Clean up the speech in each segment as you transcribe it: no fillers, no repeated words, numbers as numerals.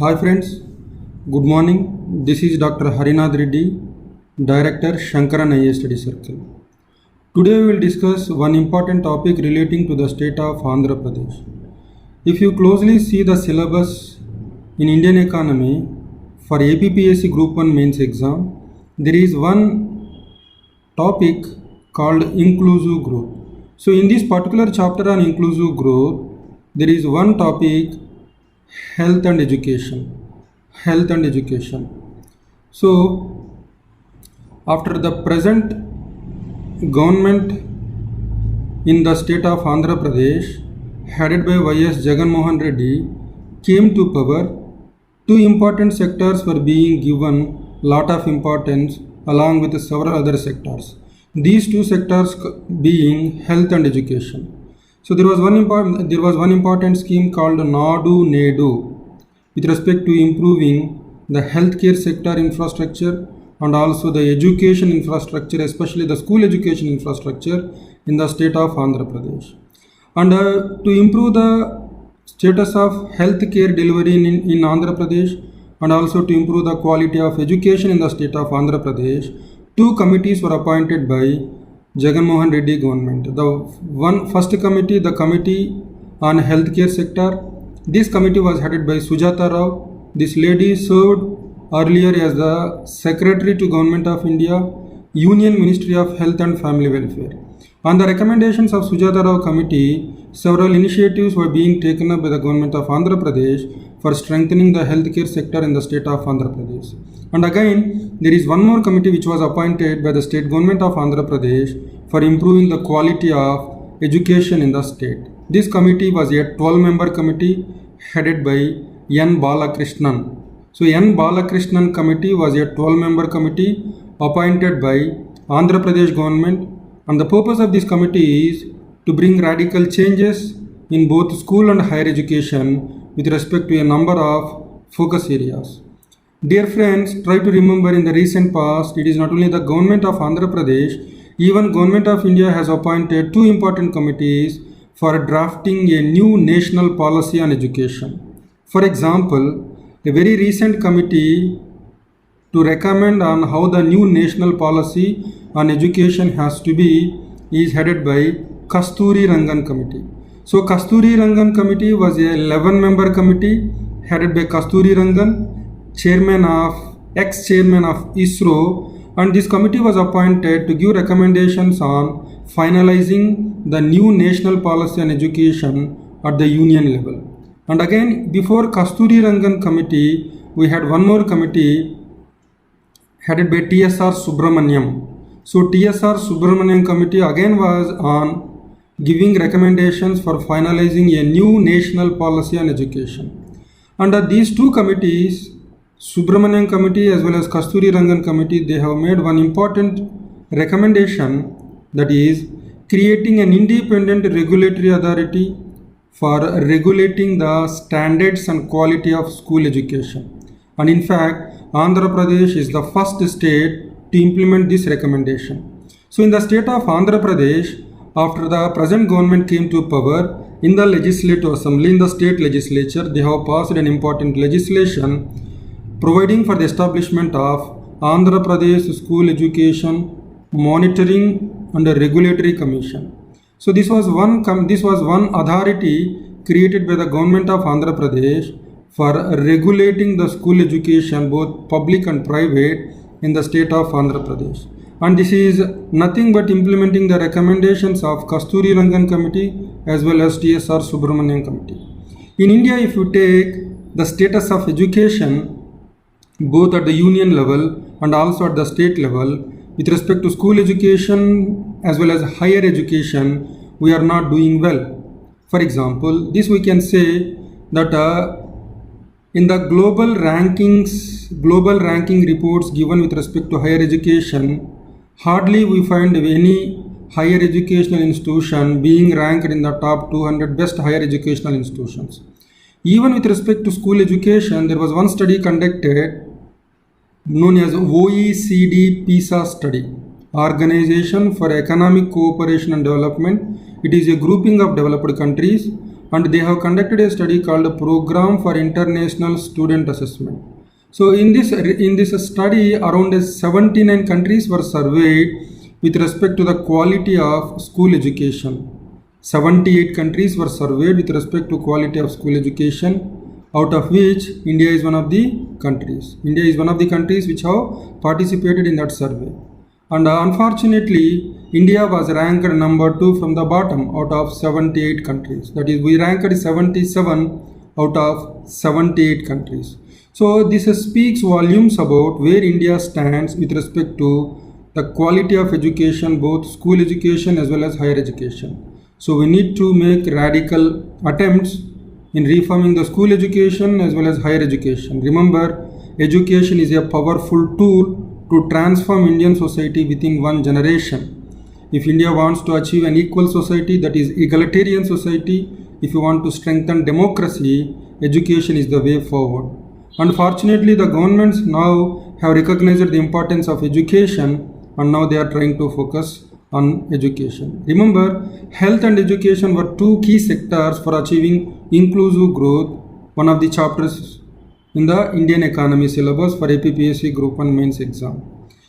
Hi friends, good morning. This is Dr. Harinath Reddy, Director Shankaran IA Study Circle. Today we will discuss one important topic relating to the state of Andhra Pradesh. If you closely see the syllabus in Indian economy for APPSC Group 1 mains exam, there is one topic called inclusive growth. So in this particular chapter on inclusive growth, there is one topic, health and education. So after the present government in the state of Andhra Pradesh headed by YS Jagan Mohan Reddy came to power, two important sectors were being given lot of importance along with several other sectors. These two sectors being health and education. So there was one important scheme called Nadu Nedu with respect to improving the healthcare sector infrastructure and also the education infrastructure, especially the school education infrastructure in the state of Andhra Pradesh. And to improve the status of healthcare delivery in Andhra Pradesh and also to improve the quality of education in the state of Andhra Pradesh, two committees were appointed by Jagan Mohan Reddy government. The first committee, the Committee on Healthcare Sector, this committee was headed by Sujata Rao. This lady served earlier as the Secretary to Government of India, Union Ministry of Health and Family Welfare. On the recommendations of Sujata Rao Committee, several initiatives were being taken up by the Government of Andhra Pradesh for strengthening the healthcare sector in the state of Andhra Pradesh. And again, there is one more committee which was appointed by the state government of Andhra Pradesh for improving the quality of education in the state. This committee was a 12-member committee headed by N. Balakrishnan. So N. Balakrishnan committee was a 12-member committee appointed by Andhra Pradesh government, and the purpose of this committee is to bring radical changes in both school and higher education with respect to a number of focus areas. Dear friends, try to remember in the recent past, it is not only the government of Andhra Pradesh, even government of India has appointed two important committees for drafting a new national policy on education. For example, a very recent committee to recommend on how the new national policy on education has to be is headed by Kasturi Rangan committee. So Kasturi Rangan committee was a 11-member committee headed by Kasturi Rangan, ex-chairman of ISRO, and this committee was appointed to give recommendations on finalizing the new national policy on education at the union level. And again, before Kasturi Rangan committee, we had one more committee headed by TSR Subramaniam. So TSR Subramaniam committee again was on giving recommendations for finalizing a new national policy on education. Under these two committees, Subramaniam committee as well as Kasturi Rangan committee, they have made one important recommendation, that is creating an independent regulatory authority for regulating the standards and quality of school education. And in fact, Andhra Pradesh is the first state to implement this recommendation. So in the state of Andhra Pradesh, after the present government came to power, in the legislative assembly, in the state legislature, they have passed an important legislation providing for the establishment of Andhra Pradesh School Education Monitoring and Regulatory Commission. So this was one authority created by the government of Andhra Pradesh for regulating the school education, both public and private, in the state of Andhra Pradesh. And this is nothing but implementing the recommendations of Kasturi Rangan committee as well as TSR Subramaniam committee. In India, if you take the status of education, both at the union level and also at the state level, with respect to school education as well as higher education, we are not doing well. For example, this we can say that in the global ranking reports given with respect to higher education, hardly we find any higher educational institution being ranked in the top 200 best higher educational institutions. Even with respect to school education, there was one study conducted known as OECD PISA study, Organization for Economic Cooperation and Development. It is a grouping of developed countries and they have conducted a study called Program for International Student Assessment. So in this study, around 79 countries were surveyed with respect to the quality of school education. 78 countries were surveyed with respect to quality of school education, out of which India is one of the countries. India is one of the countries which have participated in that survey. And unfortunately, India was ranked number 2 from the bottom out of 78 countries. That is, we ranked 77 out of 78 countries. So this speaks volumes about where India stands with respect to the quality of education, both school education as well as higher education. So we need to make radical attempts in reforming the school education as well as higher education. Remember, education is a powerful tool to transform Indian society within one generation. If India wants to achieve an equal society, that is egalitarian society, if you want to strengthen democracy, education is the way forward. Unfortunately, the governments now have recognized the importance of education, and now they are trying to focus on education. Remember, health and education were two key sectors for achieving inclusive growth, one of the chapters in the Indian economy syllabus for APPSC Group 1 mains exam.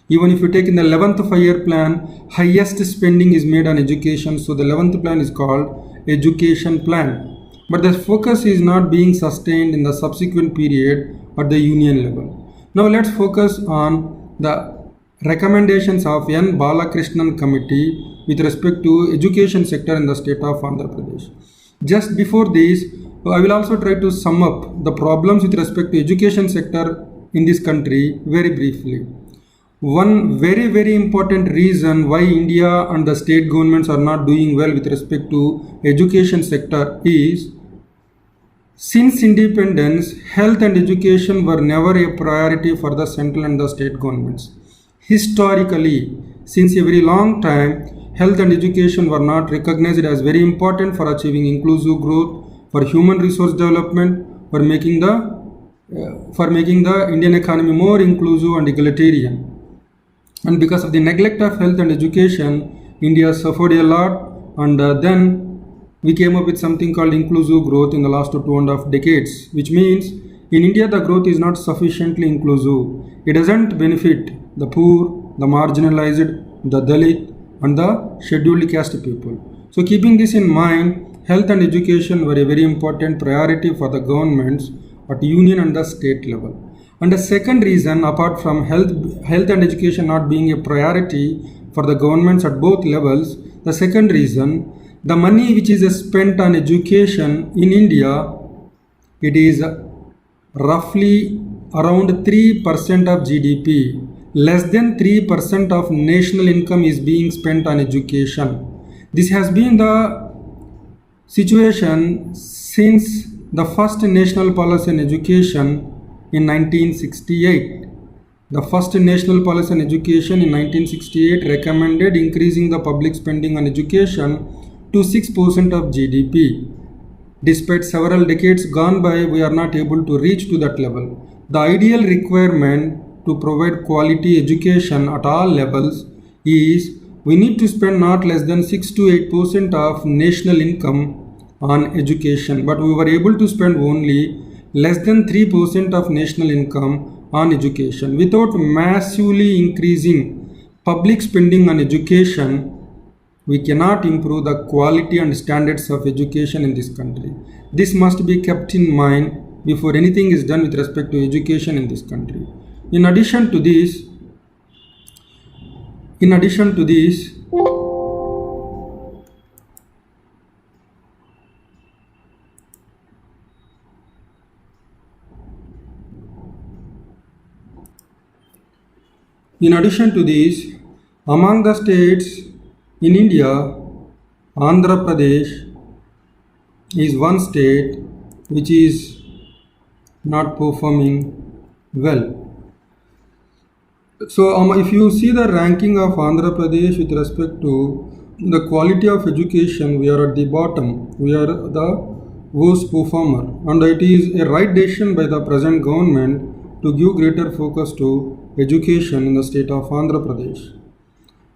Even if you take in the 11th 5-year plan, highest spending is made on education. So the 11th plan is called education plan. But the focus is not being sustained in the subsequent period at the union level. Now let's focus on the recommendations of N. Balakrishnan Committee with respect to education sector in the state of Andhra Pradesh. Just before this, I will also try to sum up the problems with respect to education sector in this country very briefly. One very important reason why India and the state governments are not doing well with respect to education sector is, since independence, health and education were never a priority for the central and the state governments. Historically, since a very long time, health and education were not recognized as very important for achieving inclusive growth, for human resource development, for making the Indian economy more inclusive and egalitarian. And because of the neglect of health and education, India suffered a lot, and then we came up with something called inclusive growth in the last 2.5 decades, which means in India the growth is not sufficiently inclusive. It doesn't benefit the poor, the marginalized, the Dalit, and the scheduled caste people. So keeping this in mind, health and education were a very important priority for the governments at union and the state level. And the second reason, apart from health and education not being a priority for the governments at both levels, the second reason, the money which is spent on education in India, it is roughly around 3% of GDP. Less than 3% of national income is being spent on education. This has been the situation since the first national policy on education in 1968. The first national policy on education in 1968 recommended increasing the public spending on education to 6% of GDP. Despite several decades gone by, we are not able to reach to that level. The ideal requirement to provide quality education at all levels is we need to spend not less than 6 to 8% of national income on education, but we were able to spend only less than 3% of national income on education. Without massively increasing public spending on education, we cannot improve the quality and standards of education in this country. This must be kept in mind before anything is done with respect to education in this country. In addition to this, among the states in India, Andhra Pradesh is one state which is not performing well. So if you see the ranking of Andhra Pradesh with respect to the quality of education, we are at the bottom. We are the worst performer, and it is a right decision by the present government to give greater focus to education in the state of Andhra Pradesh.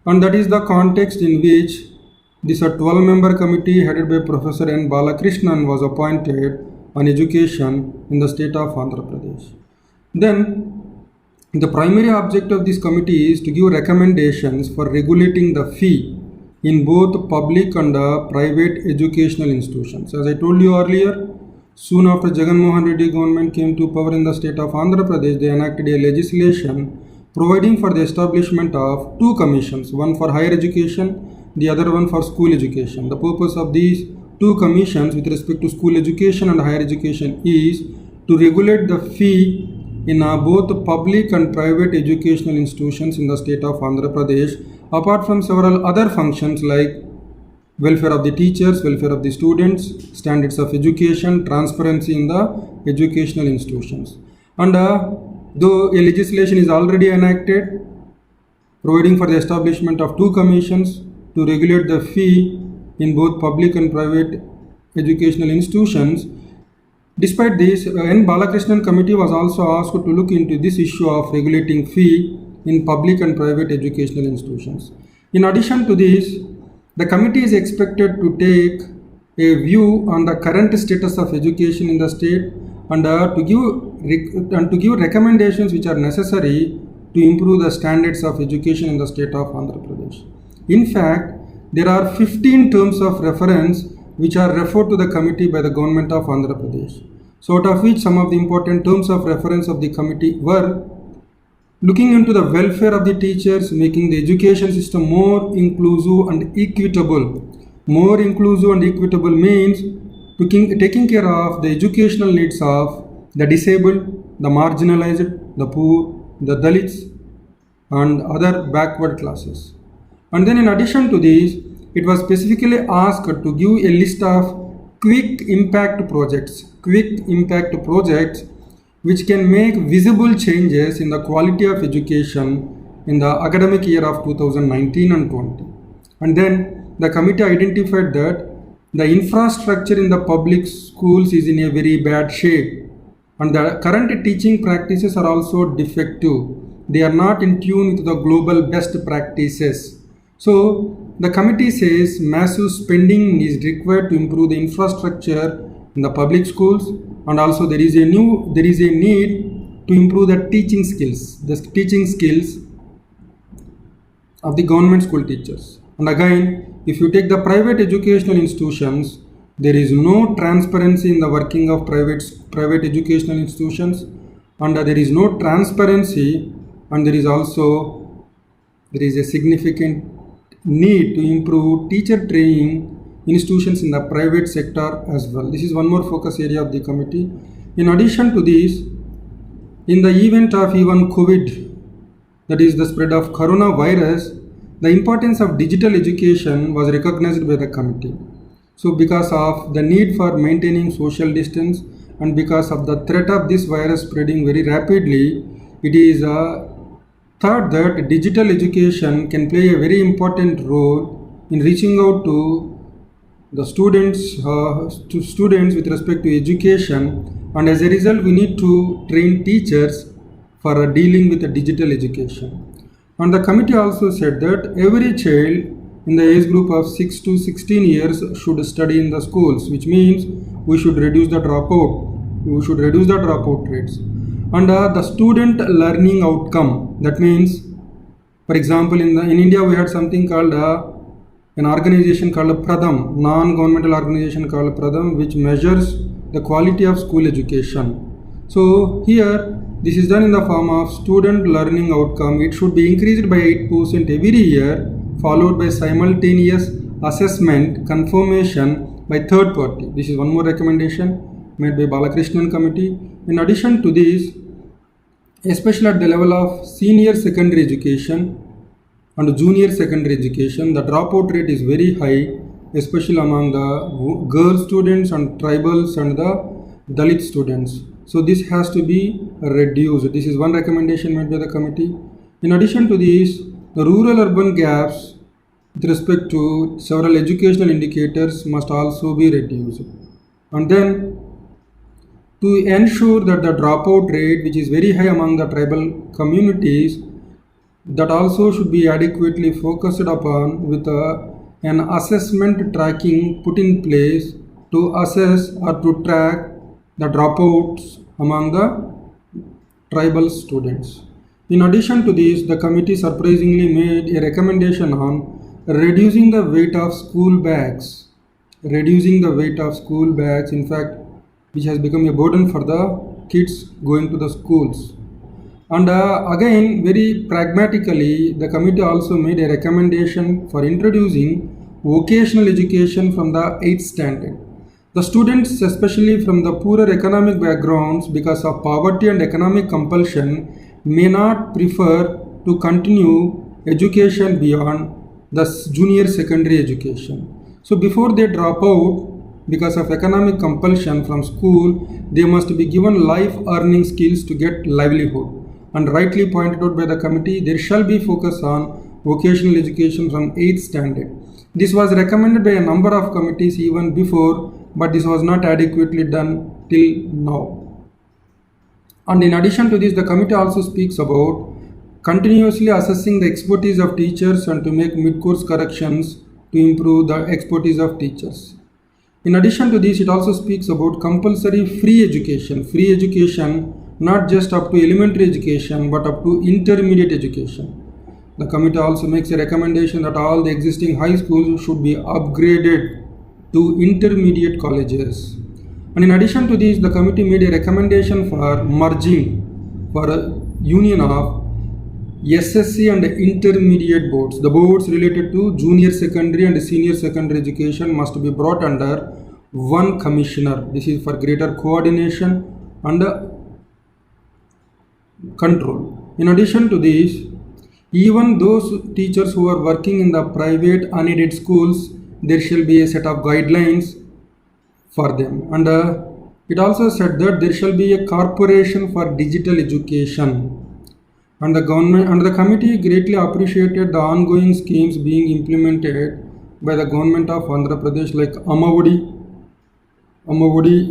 And that is the context in which This 12-member committee headed by Professor N. Balakrishnan was appointed on education in the state of Andhra Pradesh. Then the primary object of this committee is to give recommendations for regulating the fee in both public and private educational institutions. As I told you earlier, soon after Jagan Mohan Reddy government came to power in the state of Andhra Pradesh, they enacted a legislation providing for the establishment of two commissions, one for higher education, the other one for school education. The purpose of these two commissions with respect to school education and higher education is to regulate the fee in both public and private educational institutions in the state of Andhra Pradesh, apart from several other functions like welfare of the teachers, welfare of the students, standards of education, transparency in the educational institutions. And though a legislation is already enacted providing for the establishment of two commissions to regulate the fee in both public and private educational institutions, despite this, N. Balakrishnan committee was also asked to look into this issue of regulating fee in public and private educational institutions. In addition to this, the committee is expected to take a view on the current status of education in the state and to give recommendations which are necessary to improve the standards of education in the state of Andhra Pradesh. In fact, there are 15 terms of reference which are referred to the committee by the government of Andhra Pradesh. So out of which some of the important terms of reference of the committee were looking into the welfare of the teachers, making the education system more inclusive and equitable. More inclusive and equitable means taking care of the educational needs of the disabled, the marginalized, the poor, the Dalits and other backward classes. And then in addition to this, it was specifically asked to give a list of quick impact projects which can make visible changes in the quality of education in the academic year of 2019 and 20. And then the committee identified that the infrastructure in the public schools is in a very bad shape and the current teaching practices are also defective. They are not in tune with the global best practices. So the committee says massive spending is required to improve the infrastructure in the public schools, and also there is a need to improve the teaching skills of the government school teachers. And again, if you take the private educational institutions, there is no transparency in the working of private educational institutions, and there is no transparency, and there is a significant need to improve teacher training institutions in the private sector as well. This is one more focus area of the committee. In addition to this, in the event of even COVID, that is the spread of coronavirus, the importance of digital education was recognized by the committee. So because of the need for maintaining social distance and because of the threat of this virus spreading very rapidly, it is thought that digital education can play a very important role in reaching out to the students with respect to education, and as a result we need to train teachers for dealing with the digital education. And the committee also said that every child in the age group of 6 to 16 years should study in the schools, which means we should reduce the dropout rates. And the student learning outcome, that means, for example, in India we had something called an organization called Pradham, non-governmental organization called Pradham, which measures the quality of school education. So here this is done in the form of student learning outcome. It should be increased by 8% every year, followed by simultaneous assessment confirmation by third party. This is one more recommendation made by Balakrishnan committee. In addition to this, especially at the level of senior secondary education and junior secondary education, the dropout rate is very high, especially among the girl students and tribals and the Dalit students. So this has to be reduced. This is one recommendation made by the committee. In addition to this, the rural-urban gaps with respect to several educational indicators must also be reduced. And then to ensure that the dropout rate, which is very high among the tribal communities, that also should be adequately focused upon with an assessment tracking put in place to assess or to track the dropouts among the tribal students. In addition to this, the committee surprisingly made a recommendation on reducing the weight of school bags. Reducing the weight of school bags, in fact, which has become a burden for the kids going to the schools. And again, very pragmatically, the committee also made a recommendation for introducing vocational education from the 8th standard. The students, especially from the poorer economic backgrounds, because of poverty and economic compulsion, may not prefer to continue education beyond the junior secondary education. So before they drop out because of economic compulsion from school, they must be given life earning skills to get livelihood. And rightly pointed out by the committee, there shall be focus on vocational education from 8th standard. This was recommended by a number of committees even before, but this was not adequately done till now. And in addition to this, the committee also speaks about continuously assessing the expertise of teachers and to make mid-course corrections to improve the expertise of teachers. In addition to this, it also speaks about compulsory free education not just up to elementary education but up to intermediate education. The committee also makes a recommendation that all the existing high schools should be upgraded to intermediate colleges. And in addition to this, the committee made a recommendation for merging for a union of SSC and intermediate boards. The boards related to junior secondary and senior secondary education must be brought under one commissioner. This is for greater coordination and control. In addition to this, even those teachers who are working in the private unaided schools, there shall be a set of guidelines for them. And it also said that there shall be a corporation for digital education. And the government and the committee greatly appreciated the ongoing schemes being implemented by the government of Andhra Pradesh, like Amavudi.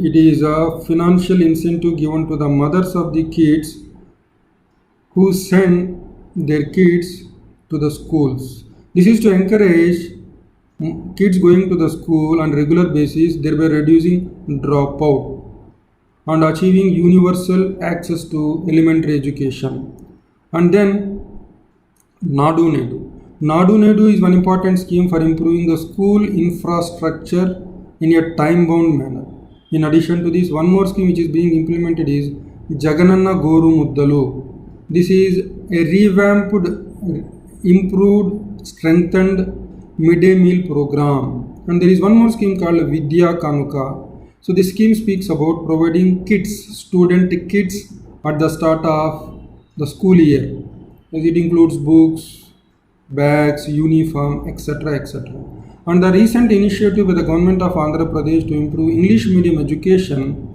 It is a financial incentive given to the mothers of the kids who send their kids to the schools. This is to encourage kids going to the school on regular basis, thereby reducing dropout and achieving universal access to elementary education. And then Nadu Nedu. Nadu Nedu is one important scheme for improving the school infrastructure in a time-bound manner. In addition to this, one more scheme which is being implemented is Jagananna Goru Muddalu. This is a revamped, improved, strengthened midday meal program. And there is one more scheme called Vidya Kanuka. So this scheme speaks about providing student kits at the start of the school year, as it includes books, bags, uniform, etc. And the recent initiative by the government of Andhra Pradesh to improve English medium education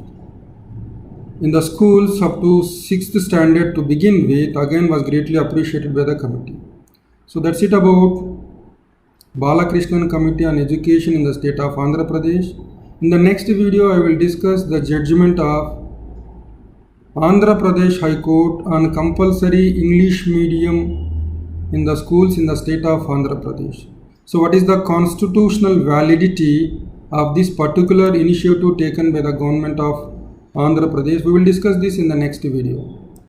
in the schools up to 6th standard to begin with, again was greatly appreciated by the committee. So that's it about Balakrishnan Committee on Education in the state of Andhra Pradesh. In the next video, I will discuss the judgment of Andhra Pradesh High Court on compulsory English medium in the schools in the state of Andhra Pradesh. So what is the constitutional validity of this particular initiative taken by the government of Andhra Pradesh? We will discuss this in the next video.